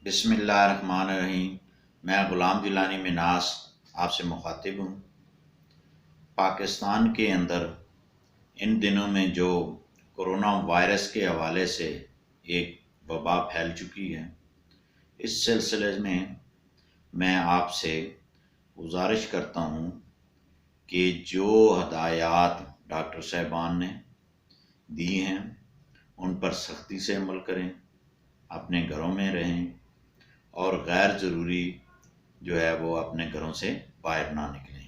بسم اللہ الرحمن الرحیم۔ میں غلام جیلانی مناس آپ سے مخاطب ہوں۔ پاکستان کے اندر ان دنوں میں جو کرونا وائرس کے حوالے سے ایک وبا پھیل چکی ہے، اس سلسلے میں آپ سے گزارش کرتا ہوں کہ جو ہدایات ڈاکٹر صاحبان نے دی ہیں ان پر سختی سے عمل کریں، اپنے گھروں میں رہیں اور غیر ضروری جو ہے وہ اپنے گھروں سے باہر نہ نکلیں۔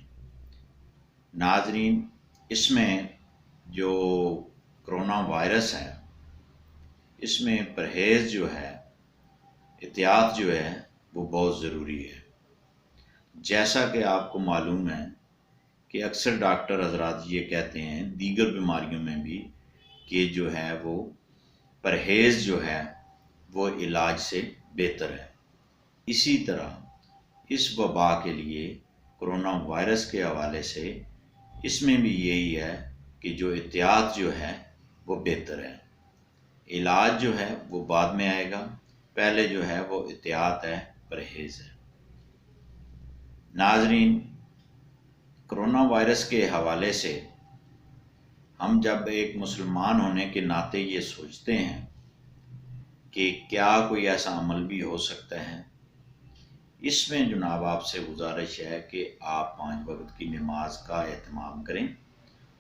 ناظرین، اس میں جو کرونا وائرس ہے اس میں پرہیز جو ہے، احتیاط جو ہے وہ بہت ضروری ہے۔ جیسا کہ آپ کو معلوم ہے کہ اکثر ڈاکٹر حضرات یہ کہتے ہیں دیگر بیماریوں میں بھی کہ جو ہے وہ پرہیز جو ہے وہ علاج سے بہتر ہے۔ اسی طرح اس وبا کے لیے کرونا وائرس کے حوالے سے اس میں بھی یہی ہے کہ جو احتیاط جو ہے وہ بہتر ہے۔ علاج جو ہے وہ بعد میں آئے گا، پہلے جو ہے وہ احتیاط ہے، پرہیز ہے۔ ناظرین، کرونا وائرس کے حوالے سے ہم جب ایک مسلمان ہونے کے ناطے یہ سوچتے ہیں کہ کیا کوئی ایسا عمل بھی ہو سکتا ہے، اس میں جناب آپ سے گزارش ہے کہ آپ 5 وقت کی نماز کا اہتمام کریں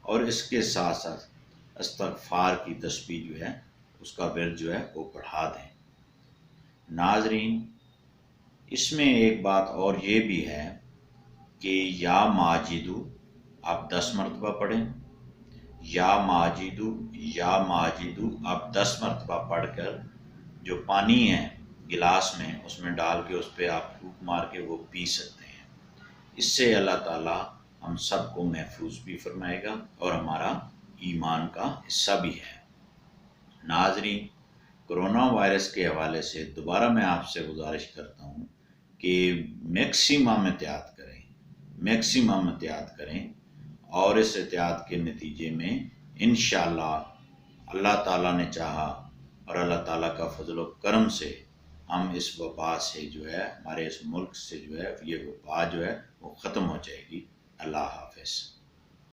اور اس کے ساتھ ساتھ استغفار کی تسبیح جو ہے اس کا ورد جو ہے وہ پڑھا دیں۔ ناظرین، اس میں ایک بات اور یہ بھی ہے کہ یا ماجدو آپ 10 مرتبہ پڑھیں، یا ماجدو یا ماجدو آپ 10 مرتبہ پڑھ کر جو پانی ہے گلاس میں اس میں ڈال کے اس پہ آپ پھونک مار کے وہ پی سکتے ہیں۔ اس سے اللہ تعالیٰ ہم سب کو محفوظ بھی فرمائے گا اور ہمارا ایمان کا حصہ بھی ہے۔ ناظرین، کرونا وائرس کے حوالے سے دوبارہ میں آپ سے گزارش کرتا ہوں کہ میکسیمم احتیاط کریں اور اس احتیاط کے نتیجے میں انشاءاللہ اللہ تعالیٰ نے چاہا اور اللہ تعالیٰ کا فضل و کرم سے ہم اس وبا سے جو ہے، ہمارے اس ملک سے جو ہے یہ وبا جو ہے وہ ختم ہو جائے گی۔ اللہ حافظ۔